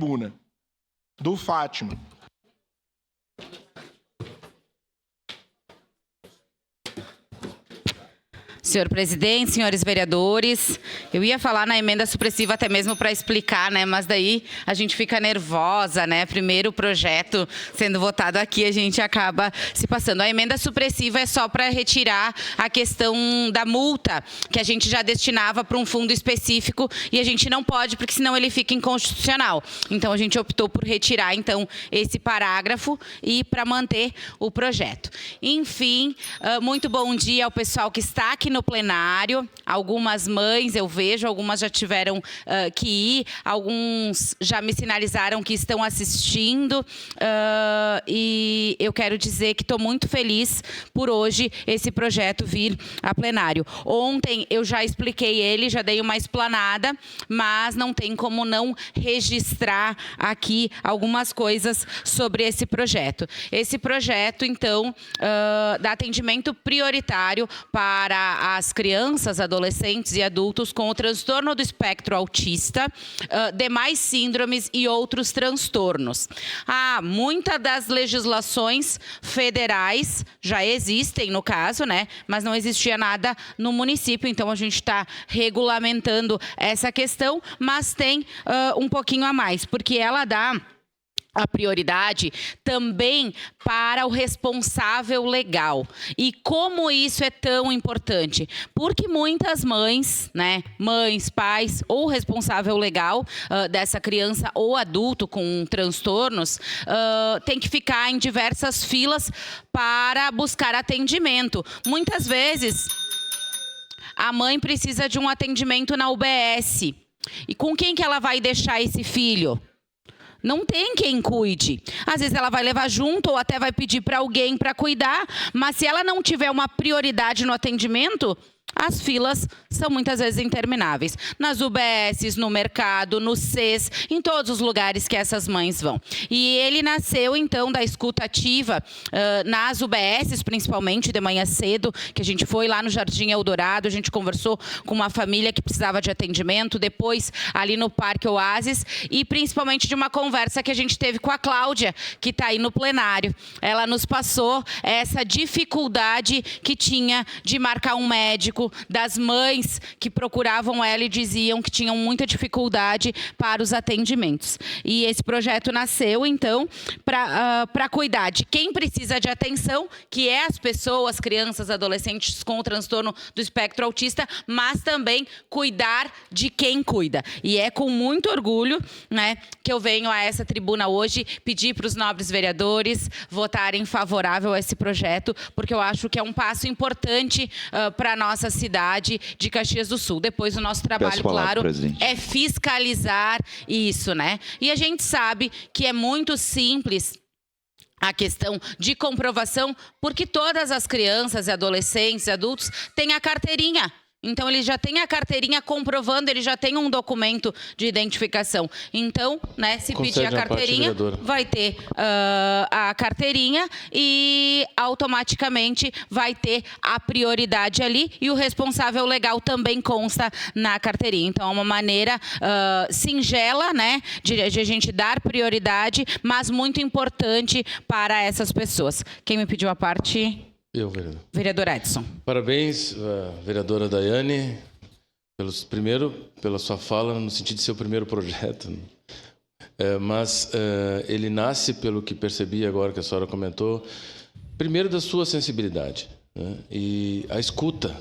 tribuna. Do Fátima. Senhor presidente, senhores vereadores, eu ia falar na emenda supressiva até mesmo para explicar, né? Mas daí a gente fica nervosa, né? Primeiro o projeto sendo votado aqui, a gente acaba se passando. A emenda supressiva é só para retirar a questão da multa, que a gente já destinava para um fundo específico e a gente não pode, porque senão ele fica inconstitucional. Então a gente optou por retirar então esse parágrafo e para manter o projeto. Enfim, muito bom dia ao pessoal que está aqui no plenário. Algumas mães eu vejo, algumas já tiveram que ir, alguns já me sinalizaram que estão assistindo e eu quero dizer que estou muito feliz por hoje esse projeto vir a plenário. Ontem eu já expliquei ele, já dei uma explanada, mas não tem como não registrar aqui algumas coisas sobre esse projeto. Esse projeto, então, dá atendimento prioritário para as crianças, adolescentes e adultos com o transtorno do espectro autista, demais síndromes e outros transtornos. Muitas das legislações federais já existem no caso, né? Mas não existia nada no município, então a gente está regulamentando essa questão, mas tem um pouquinho a mais, porque ela dá a prioridade também para o responsável legal. E como isso é tão importante? Porque muitas mães, né, mães, pais ou responsável legal dessa criança ou adulto com transtornos tem que ficar em diversas filas para buscar atendimento. Muitas vezes a mãe precisa de um atendimento na UBS. E com quem que ela vai deixar esse filho? Não tem quem cuide. Às vezes ela vai levar junto ou até vai pedir para alguém para cuidar, mas se ela não tiver uma prioridade no atendimento, as filas são muitas vezes intermináveis. Nas UBSs, no mercado, no CES, em todos os lugares que essas mães vão. E ele nasceu, então, da escuta ativa nas UBSs, principalmente, de manhã cedo, que a gente foi lá no Jardim Eldorado, a gente conversou com uma família que precisava de atendimento, depois ali no Parque Oasis, e principalmente de uma conversa que a gente teve com a Cláudia, que está aí no plenário. Ela nos passou essa dificuldade que tinha de marcar um médico, das mães que procuravam ela e diziam que tinham muita dificuldade para os atendimentos. E esse projeto nasceu, então, para cuidar de quem precisa de atenção, que é as pessoas, crianças, adolescentes com o transtorno do espectro autista, mas também cuidar de quem cuida. E é com muito orgulho, né, que eu venho a essa tribuna hoje pedir para os nobres vereadores votarem favorável a esse projeto, porque eu acho que é um passo importante para a nossa cidade de Caxias do Sul. Depois o nosso trabalho, claro, é fiscalizar isso, né? E a gente sabe que é muito simples a questão de comprovação, porque todas as crianças, adolescentes e adultos têm a carteirinha. Então, ele já tem a carteirinha comprovando, ele já tem um documento de identificação. Então, né, se pedir a carteirinha, vai ter a carteirinha e automaticamente vai ter a prioridade ali e o responsável legal também consta na carteirinha. Então, é uma maneira singela, né, de a gente dar prioridade, mas muito importante para essas pessoas. Quem me pediu a parte? Eu, vereador. Vereador Edson. Parabéns, vereadora Daiane, primeiro pela sua fala, no sentido de ser o primeiro projeto. Mas ele nasce, pelo que percebi agora que a senhora comentou, primeiro da sua sensibilidade, né? E a escuta.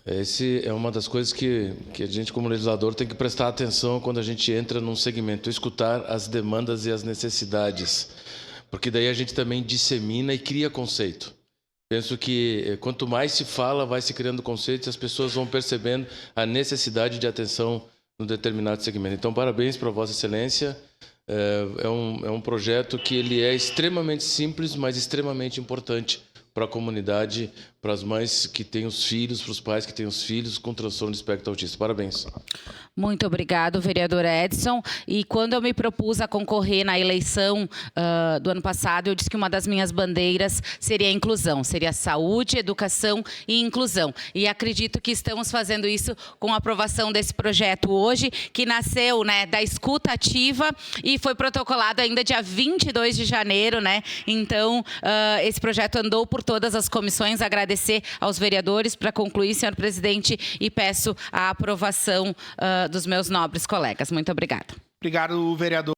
Esse é uma das coisas que a gente, como legislador, tem que prestar atenção quando a gente entra num segmento, escutar as demandas e as necessidades, porque daí a gente também dissemina e cria conceito. Penso que quanto mais se fala, vai se criando conceitos e as pessoas vão percebendo a necessidade de atenção num determinado segmento. Então, parabéns para Vossa Excelência. É um projeto que ele é extremamente simples, mas extremamente importante para a comunidade, para as mães que têm os filhos, para os pais que têm os filhos com transtorno de espectro autista. Parabéns. Muito obrigado, vereador Edson. E quando eu me propus a concorrer na eleição do ano passado, eu disse que uma das minhas bandeiras seria a inclusão, seria saúde, educação e inclusão. E acredito que estamos fazendo isso com a aprovação desse projeto hoje, que nasceu, né, da escuta ativa e foi protocolado ainda dia 22 de janeiro, né? Então, esse projeto andou por todas as comissões. Agradecer aos vereadores para concluir, senhor presidente, e peço a aprovação dos meus nobres colegas. Muito obrigada. Obrigado, vereador.